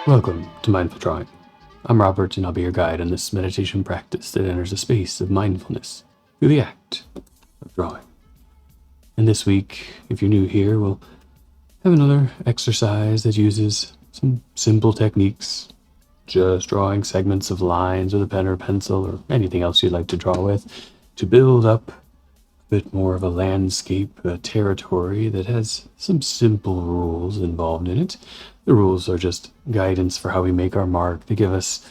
Welcome to Mindful Drawing. I'm Robert, and I'll be your guide in this meditation practice that enters a space of mindfulness through the act of drawing. And this week, if you're new here, we'll have another exercise that uses some simple techniques, just drawing segments of lines with a pen or pencil or anything else you'd like to draw with, to build up a bit more of a landscape, a territory that has some simple rules involved in it. The rules are just guidance for how we make our mark. They give us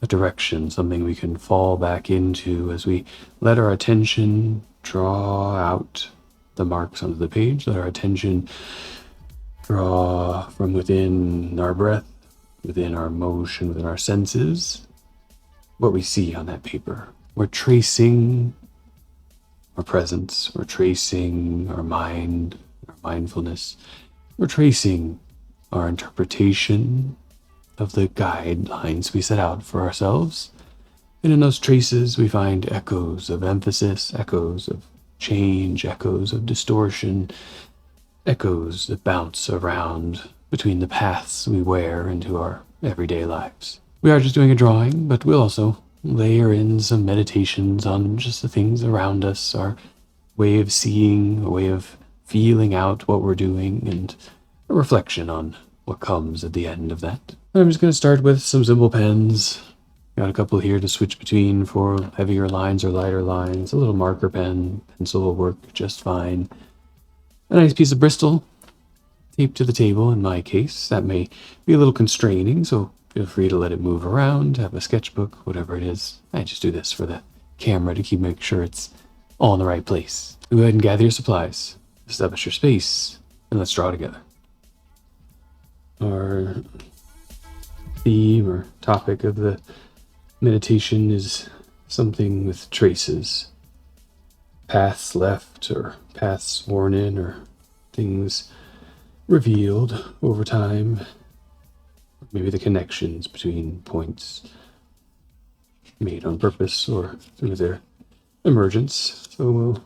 a direction, something we can fall back into as we let our attention draw out the marks onto the page, let our attention draw from within our breath, within our motion, within our senses, what we see on that paper. We're tracing our presence, we're tracing our mind, our mindfulness, we're tracing our interpretation of the guidelines we set out for ourselves. And in those traces, we find echoes of emphasis, echoes of change, echoes of distortion, echoes that bounce around between the paths we wear into our everyday lives. We are just doing a drawing, but we'll also layer in some meditations on just the things around us, our way of seeing, a way of feeling out what we're doing, and a reflection on what comes at the end of that. I'm just going to start with some simple pens. Got a couple here to switch between for heavier lines or lighter lines. A little marker pen, pencil will work just fine. A nice piece of Bristol taped to the table in my case. That may be a little constraining, so feel free to let it move around, have a sketchbook, whatever it is. I just do this for the camera to make sure it's all in the right place. Go ahead and gather your supplies, establish your space, and let's draw together. Our theme or topic of the meditation is something with traces. Paths left or paths worn in or things revealed over time. Maybe the connections between points made on purpose or through their emergence. So we'll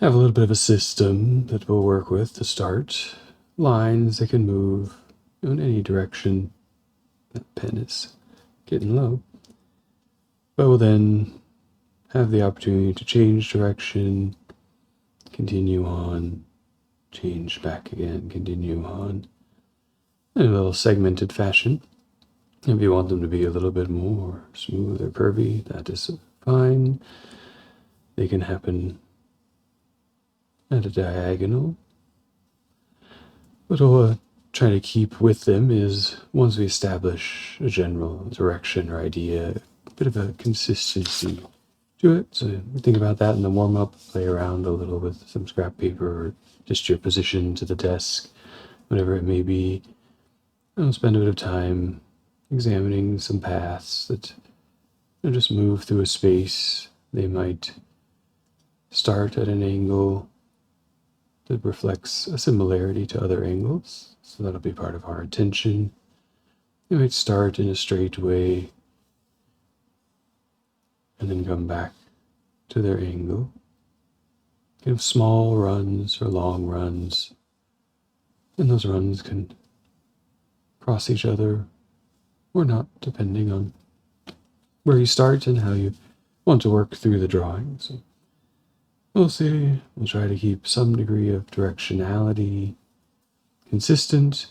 have a little bit of a system that we'll work with to start. Lines that can move in any direction. That pen is getting low. But we'll then have the opportunity to change direction, continue on, change back again, continue on, in a little segmented fashion. If you want them to be a little bit more smooth or curvy, that is fine. They can happen at a diagonal. What we'll try to keep with them is, once we establish a general direction or idea, a bit of a consistency to it. So think about that in the warm-up, play around a little with some scrap paper or just your position to the desk, whatever it may be. I'll spend a bit of time examining some paths that just move through a space. They might start at an angle that reflects a similarity to other angles, so that'll be part of our attention. They might start in a straight way and then come back to their angle. Give small runs or long runs, and those runs can cross each other or not, depending on where you start and how you want to work through the drawing. So we'll see. We'll try to keep some degree of directionality consistent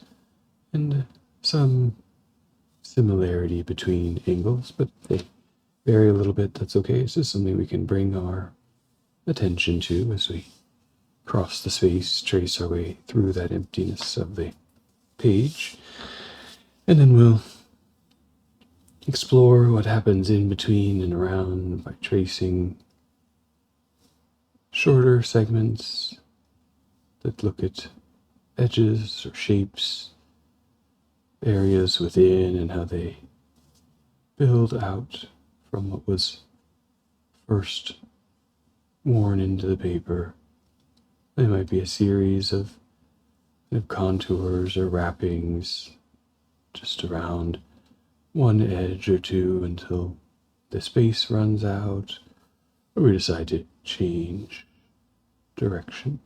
and some similarity between angles, but they vary a little bit. That's okay. It's just something we can bring our attention to as we cross the space, trace our way through that emptiness of the page. And then we'll explore what happens in between and around by tracing shorter segments that look at edges or shapes, areas within, and how they build out from what was first worn into the paper. They might be a series of contours or wrappings just around one edge or two until the space runs out, or we decide to change direction.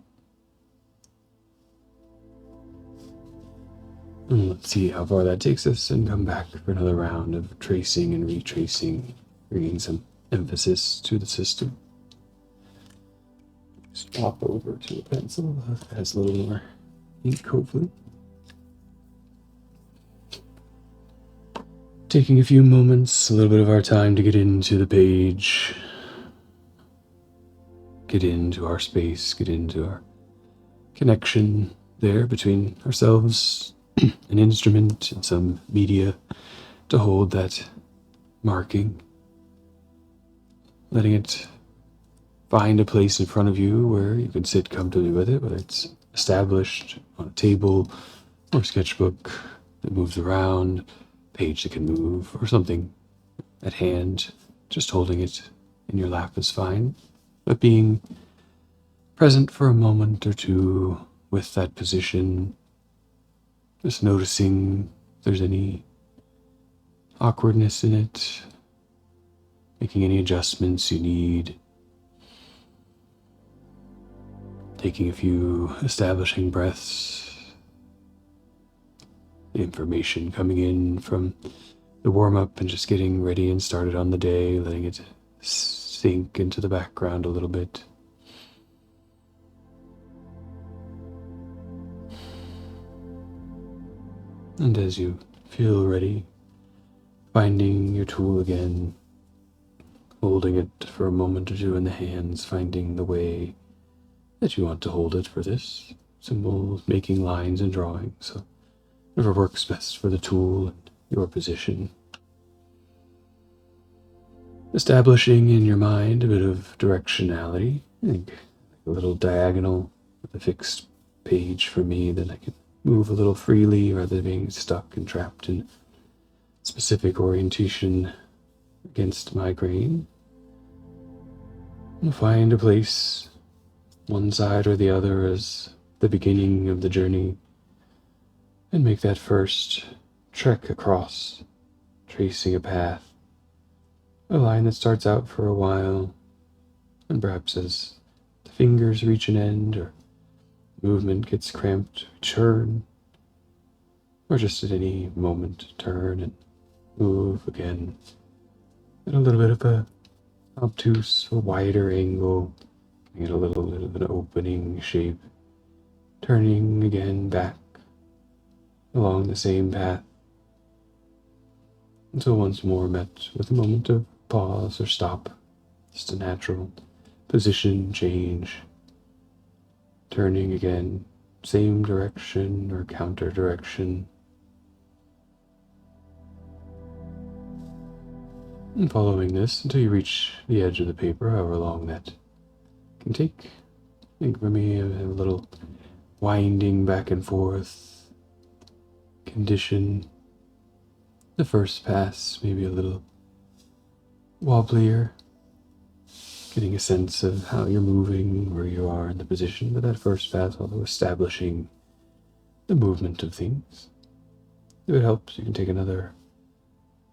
And let's see how far that takes us and come back for another round of tracing and retracing, bringing some emphasis to the system. Swap over to a pencil that has a little more ink, hopefully. Taking a few moments, a little bit of our time to get into the page, get into our space, get into our connection there between ourselves, an instrument, and some media to hold that marking, letting it find a place in front of you where you can sit comfortably with it, whether it's established on a table or a sketchbook that moves around, page that can move, or something at hand. Just holding it in your lap is fine, but being present for a moment or two with that position, just noticing if there's any awkwardness in it, making any adjustments you need, taking a few establishing breaths, the information coming in from the warm-up and just getting ready and started on the day, letting it sink into the background a little bit. And as you feel ready, finding your tool again, holding it for a moment or two in the hands, finding the way that you want to hold it for this. Symbols, making lines and drawing, so whatever works best for the tool and your position. Establishing in your mind a bit of directionality, I think a little diagonal with a fixed page for me, then I can move a little freely rather than being stuck and trapped in specific orientation against my grain. And find a place, one side or the other, as the beginning of the journey, and make that first trek across, tracing a path, a line that starts out for a while, and perhaps as the fingers reach an end or movement gets cramped, turn, or just at any moment turn and move again at a little bit of a obtuse, a wider angle, get a little bit of an opening shape, turning again back along the same path until once more met with a moment of pause or stop, just a natural position change, turning again, same direction or counter direction, and following this until you reach the edge of the paper, however long that can take. I think for me, a little winding back and forth condition. The first pass maybe a little wobblier, getting a sense of how you're moving, where you are in the position, but that first pass, although establishing the movement of things, if it helps, you can take another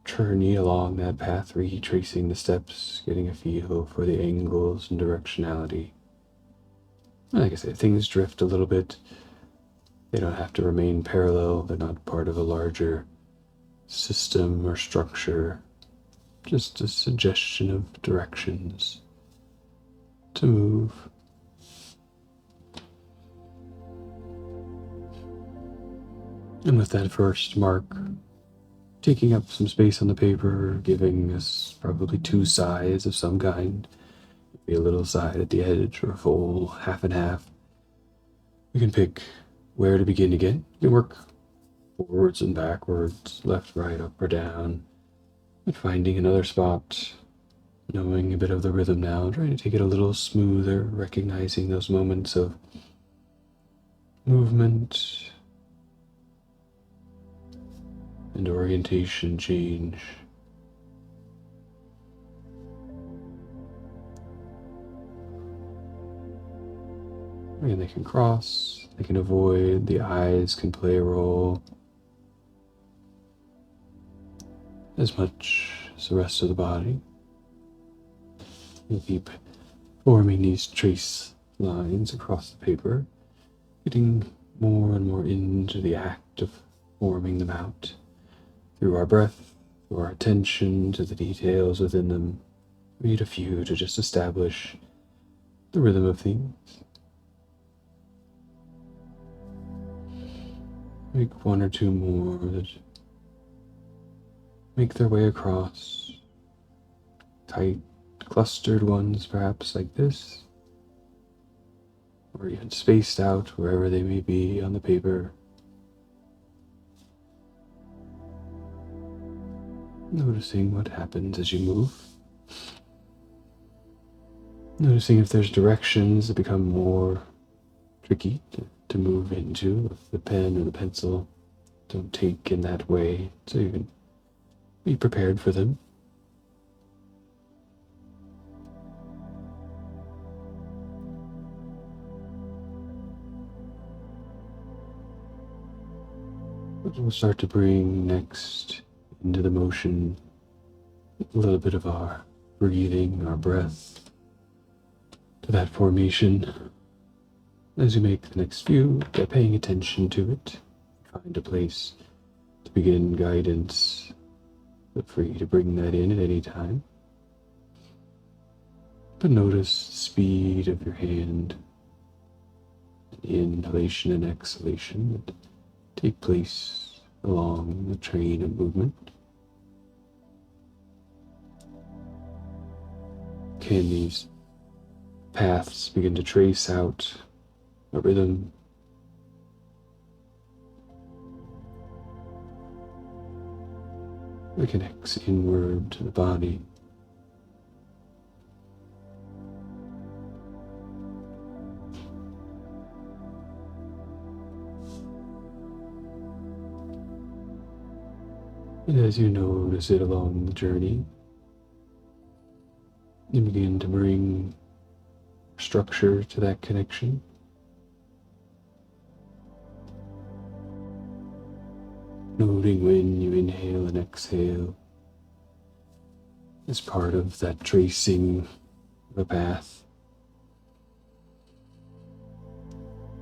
journey along that path, retracing the steps, getting a feel for the angles and directionality. Like I said, things drift a little bit. They don't have to remain parallel. They're not part of a larger system or structure. Just a suggestion of directions to move. And with that first mark, taking up some space on the paper, giving us probably two sides of some kind, maybe a little side at the edge or a full half and half. We can pick where to begin again. You can work forwards and backwards, left, right, up or down, but finding another spot, knowing a bit of the rhythm now, trying to take it a little smoother, recognizing those moments of movement and orientation change. And they can cross, they can avoid, the eyes can play a role as much as the rest of the body. You keep forming these trace lines across the paper, getting more and more into the act of forming them out through our breath, through our attention to the details within them. We need a few to just establish the rhythm of things. Make one or two more that make their way across. Tight, clustered ones, perhaps like this, or even spaced out wherever they may be on the paper. Noticing what happens as you move. Noticing if there's directions that become more tricky to move into, if the pen or the pencil don't take in that way, so you can be prepared for them. But we'll start to bring next into the motion a little bit of our breathing, our breath, to that formation. As you make the next few, get paying attention to it. Find a place to begin guidance. Feel free to bring that in at any time. But notice the speed of your hand, inhalation and exhalation that take place along the train of movement. Can these paths begin to trace out a rhythm? That connects inward to the body. And as you notice it along the journey, you begin to bring structure to that connection. Noting when you inhale and exhale as part of that tracing of a path.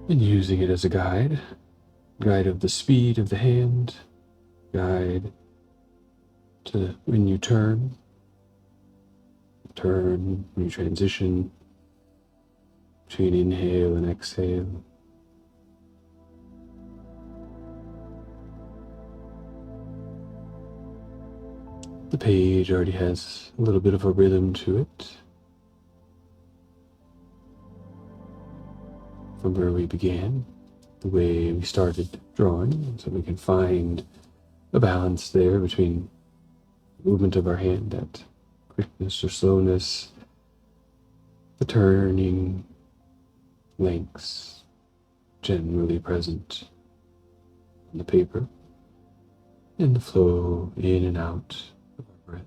And using it as a guide of the speed of the hand, guide to when you turn, when you transition between inhale and exhale. The page already has a little bit of a rhythm to it from where we began, the way we started drawing, so we can find a balance there between the movement of our hand at quickness or slowness, the turning lengths generally present on the paper, and the flow in and out of our breath.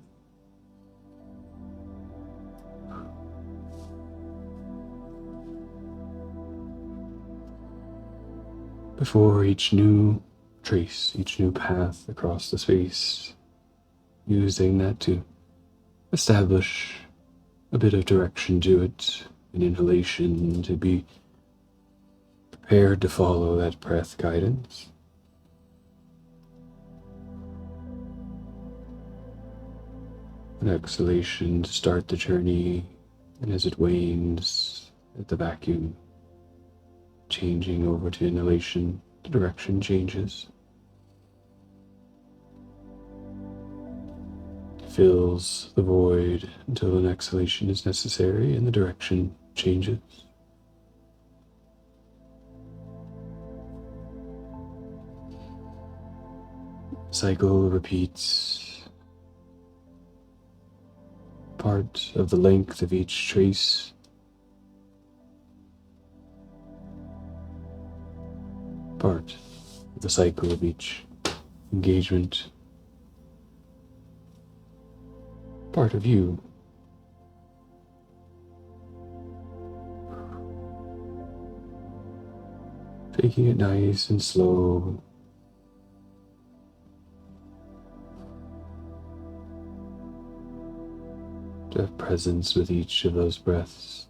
Before each new trace, each new path across the space, using that to establish a bit of direction to it, an inhalation to be prepared to follow that breath guidance. An exhalation to start the journey, and as it wanes at the vacuum, changing over to inhalation, the direction changes. Fills the void until an exhalation is necessary and the direction changes. Cycle repeats. Part of the length of each trace. Part of the cycle of each engagement. Part of you. Taking it nice and slow. To have presence with each of those breaths.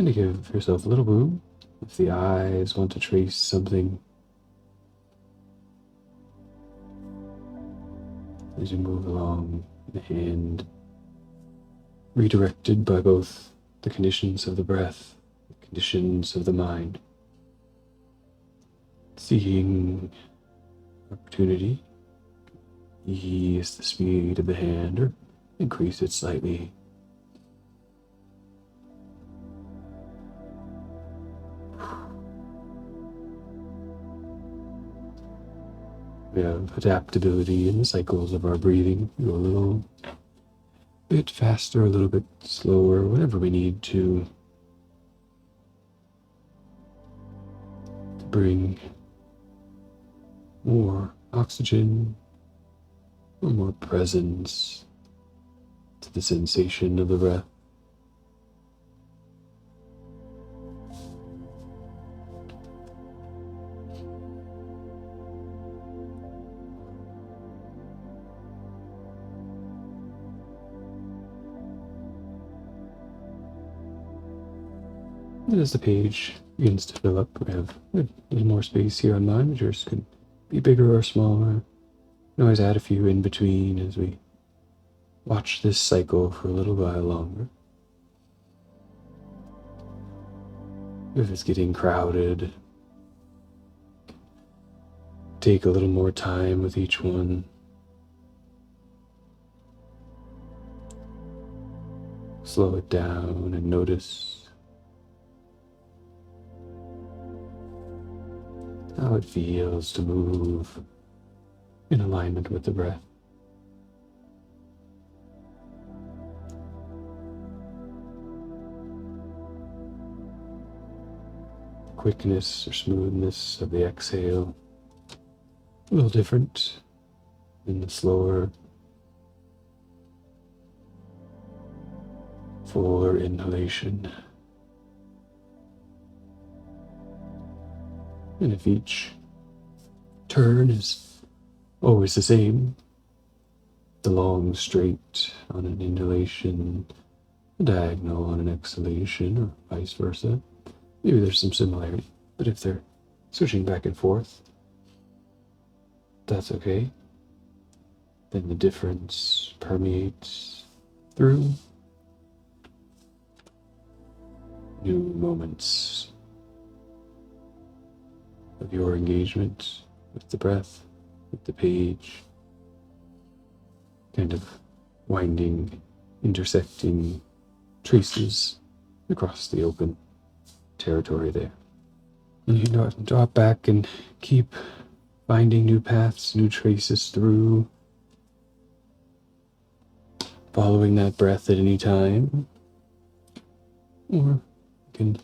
And to give yourself a little room, if the eyes want to trace something as you move along, the hand redirected by both the conditions of the breath, the conditions of the mind, seeing opportunity, ease the speed of the hand or increase it slightly. We have adaptability in the cycles of our breathing. We go a little bit faster, a little bit slower, whatever we need to bring more oxygen or more presence to the sensation of the breath. And as the page begins to fill up, we have a little more space here on mine, but yours could be bigger or smaller. You can always add a few in between as we watch this cycle for a little while longer. If it's getting crowded, take a little more time with each one. Slow it down and notice how it feels to move in alignment with the breath. Quickness or smoothness of the exhale, a little different than the slower, fuller inhalation. And if each turn is always the same, the long straight on an inhalation, the diagonal on an exhalation, or vice versa, maybe there's some similarity. But if they're switching back and forth, that's okay. Then the difference permeates through new moments of your engagement with the breath, with the page, kind of winding, intersecting traces across the open territory there. And you know, drop back and keep finding new paths, new traces through, following that breath at any time, or you can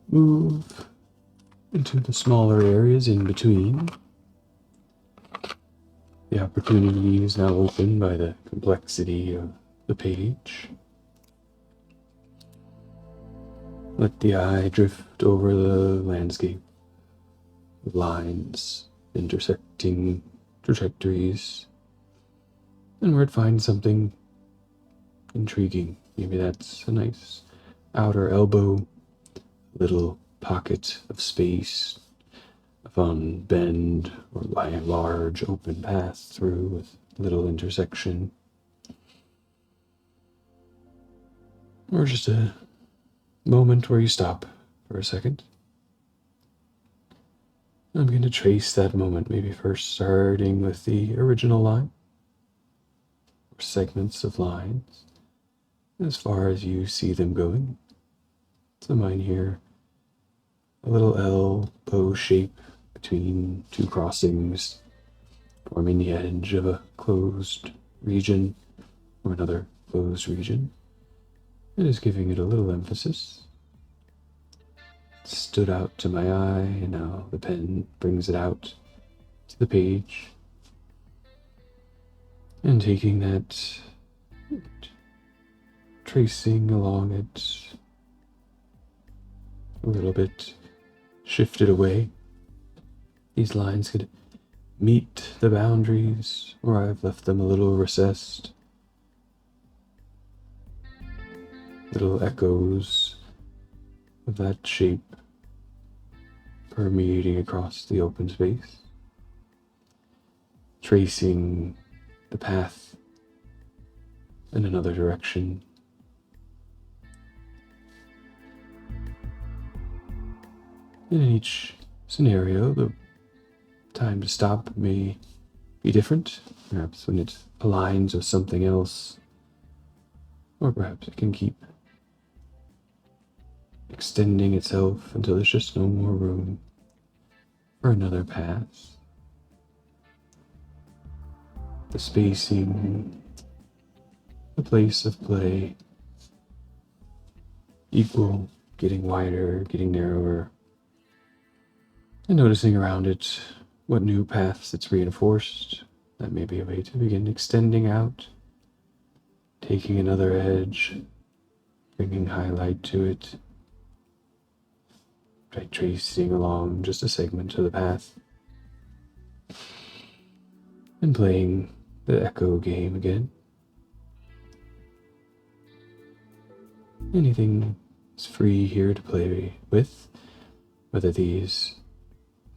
move into the smaller areas in between. The opportunity is now open by the complexity of the page. Let the eye drift over the landscape, lines, intersecting trajectories, and where it finds something intriguing. Maybe that's a nice outer elbow, little pocket of space, a fun bend, or a large open path through with little intersection. Or just a moment where you stop for a second. I'm going to trace that moment, maybe first starting with the original line, or segments of lines, as far as you see them going. So mine here, a little elbow shape between two crossings, forming the edge of a closed region, or another closed region. It is giving it a little emphasis. It stood out to my eye, and now the pen brings it out to the page. And taking that, tracing along it a little bit, shifted away. These lines could meet the boundaries, or I've left them a little recessed. Little echoes of that shape permeating across the open space, tracing the path in another direction. And in each scenario, the time to stop may be different, perhaps when it aligns with something else, or perhaps it can keep extending itself until there's just no more room for another path. The spacing, the place of play, equal, getting wider, getting narrower, and noticing around it what new paths it's reinforced. That may be a way to begin extending out, taking another edge, bringing highlight to it, by tracing along just a segment of the path, and playing the echo game again. Anything is free here to play with, whether these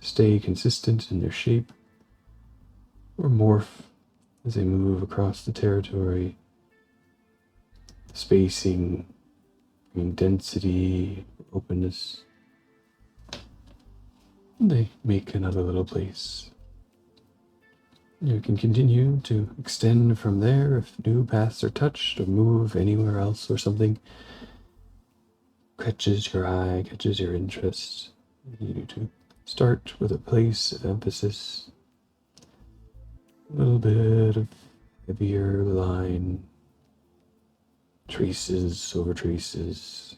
stay consistent in their shape or morph as they move across the territory, spacing, bringing density, openness. And they make another little place. You can continue to extend from there if new paths are touched, or move anywhere else where something catches your eye, catches your interest. You need to start with a place of emphasis, a little bit of heavier line, traces over traces,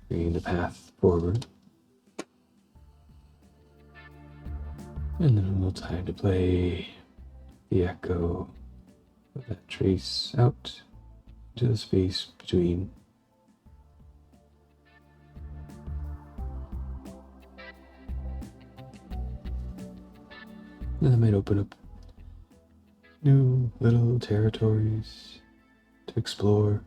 bringing the path forward. And then a little time to play the echo of that trace out to the space between. And that might open up new little territories to explore.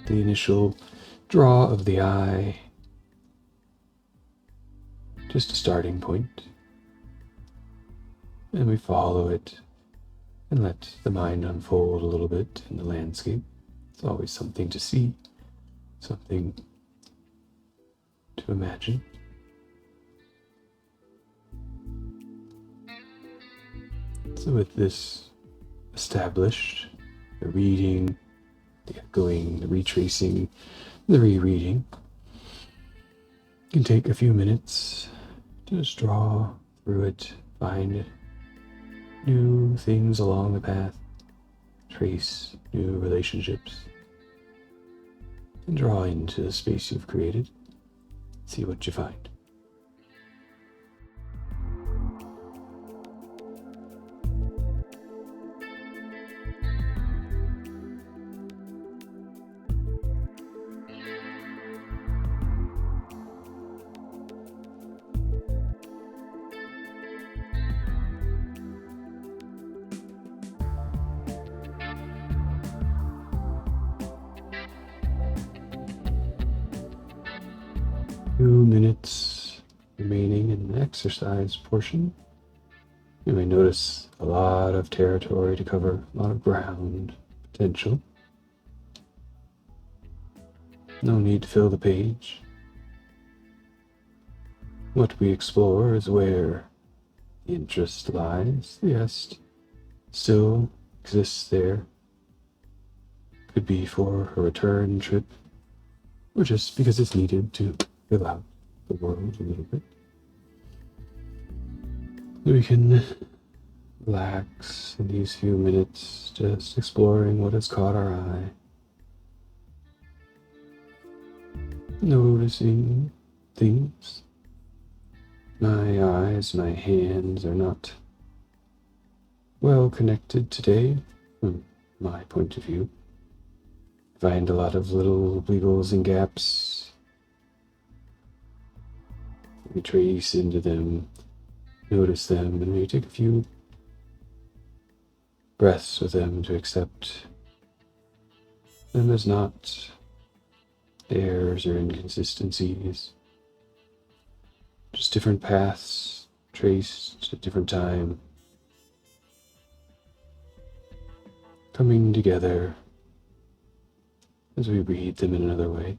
The initial draw of the eye, just a starting point. And we follow it and let the mind unfold a little bit in the landscape. It's always something to see, something to imagine. So with this established, the reading, the echoing, the retracing, the rereading, you can take a few minutes to just draw through it, find new things along the path, trace new relationships, and draw into the space you've created. See what you find. Few minutes remaining in the exercise portion. You may notice a lot of territory to cover, a lot of ground potential. No need to fill the page. What we explore is where the interest lies. The est still exists there. Could be for a return trip, or just because it's needed to fill out the world a little bit. We can relax in these few minutes, just exploring what has caught our eye. Noticing things. My eyes, my hands are not well connected today, from my point of view. I find a lot of little wiggles and gaps. We trace into them, notice them, and we take a few breaths with them to accept them as not errors or inconsistencies. Just different paths traced at different time, coming together as we read them in another way.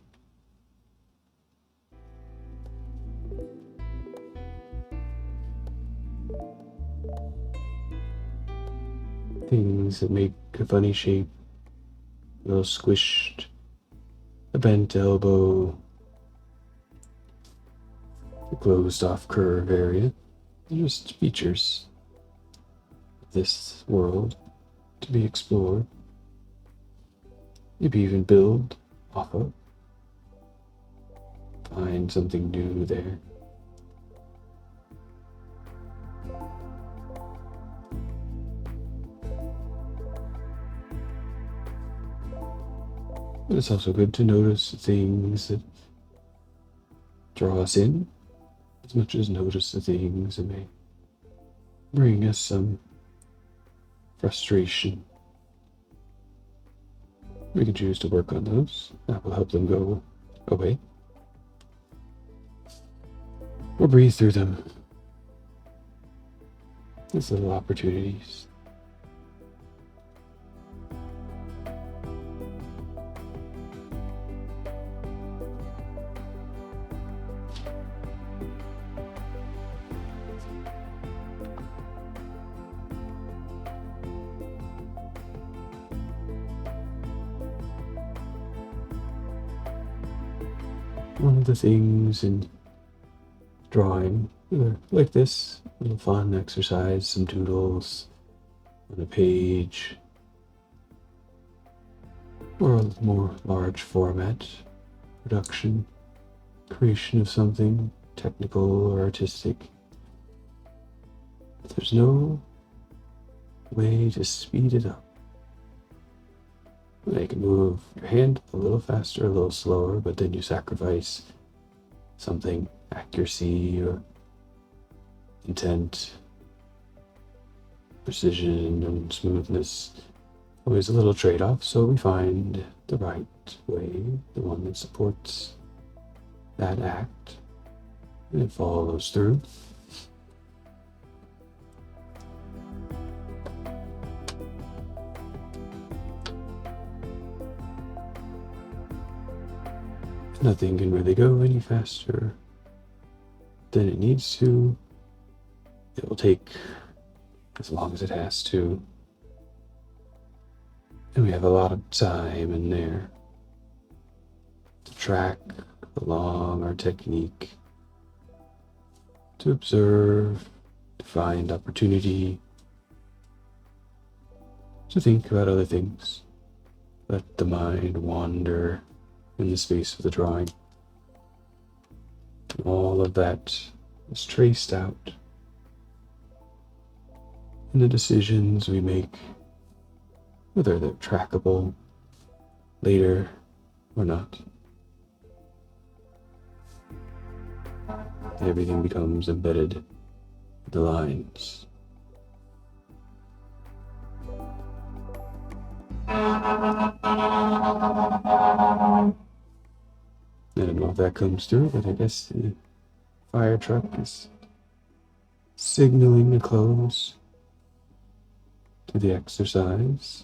Things that make a funny shape, a little squished, a bent elbow, a closed off curve area. They're just features of this world to be explored. Maybe even build off of. Find something new there. But it's also good to notice the things that draw us in, as much as notice the things that may bring us some frustration. We can choose to work on those. That will help them go away. Or breathe through them. These little opportunities. One of the things in drawing, like this, a little fun exercise, some doodles on a page, or a more large format production, creation of something technical or artistic. There's no way to speed it up. You can move your hand a little faster, a little slower, but then you sacrifice something, accuracy or intent, precision and smoothness. Always a little trade-off, so we find the right way, the one that supports that act, and it follows through. Nothing can really go any faster than it needs to. It will take as long as it has to. And we have a lot of time in there to track along our technique, to observe, to find opportunity, to think about other things. Let the mind wander in the space of the drawing. And all of that is traced out in the decisions we make, whether they're trackable later or not. Everything becomes embedded in the lines. I don't know if that comes through, but I guess the fire truck is signaling a close to the exercise.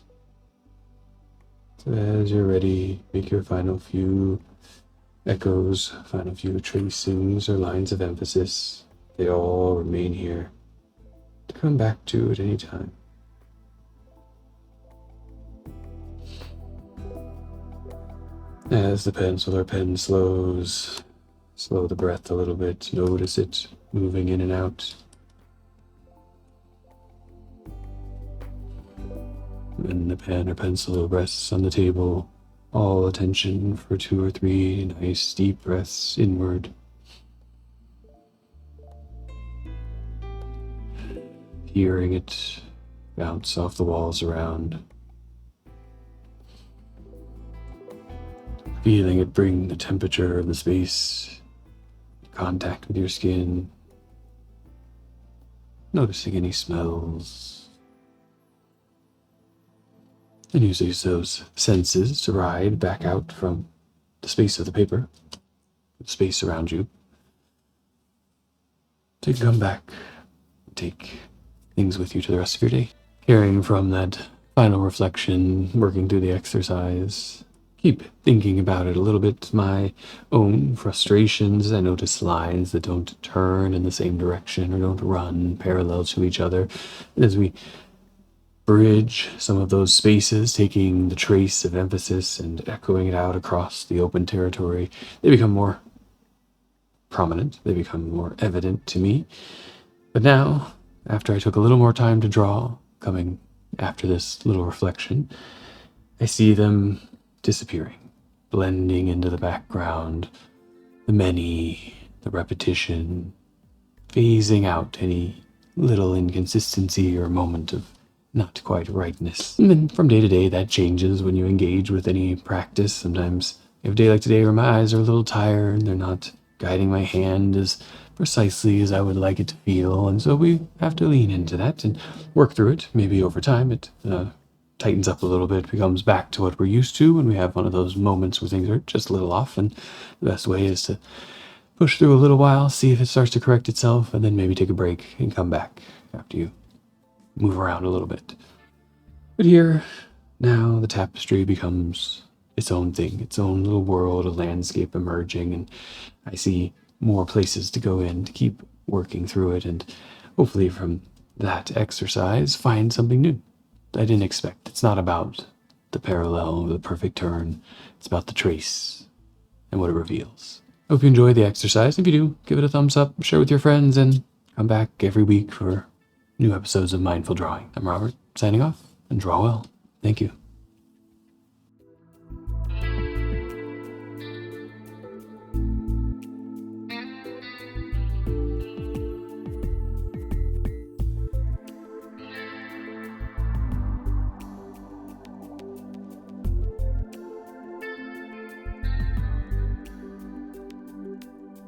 So as you're ready, make your final few echoes, final few tracings or lines of emphasis. They all remain here to come back to at any time. As the pencil or pen slows, slow the breath a little bit, notice it moving in and out. When the pen or pencil rests on the table, all attention for 2 or 3 nice deep breaths inward. Hearing it bounce off the walls around. Feeling it bring the temperature of the space in contact with your skin. Noticing any smells. And use those senses to ride back out from the space of the paper, the space around you, so you can come back and take things with you to the rest of your day. Carrying from that final reflection, working through the exercise, keep thinking about it a little bit. My own frustrations, I notice lines that don't turn in the same direction or don't run parallel to each other. And as we bridge some of those spaces, taking the trace of emphasis and echoing it out across the open territory, they become more prominent, they become more evident to me. But now, after I took a little more time to draw, coming after this little reflection, I see them disappearing, blending into the background, the many, the repetition, phasing out any little inconsistency or moment of not quite rightness. And then from day to day, that changes when you engage with any practice. Sometimes I have a day like today where my eyes are a little tired, they're not guiding my hand as precisely as I would like it to feel, and so we have to lean into that and work through it. Maybe over time it tightens up a little bit, becomes back to what we're used to when we have one of those moments where things are just a little off, and the best way is to push through a little while, see if it starts to correct itself, and then maybe take a break and come back after you move around a little bit. But here, now the tapestry becomes its own thing, its own little world, a landscape emerging, and I see more places to go in to keep working through it, and hopefully from that exercise find something new I didn't expect. It's not about the parallel or the perfect turn. It's about the trace and what it reveals. I hope you enjoy the exercise. If you do, give it a thumbs up, share with your friends, and come back every week for new episodes of Mindful Drawing. I'm Robert, signing off, and draw well. Thank you.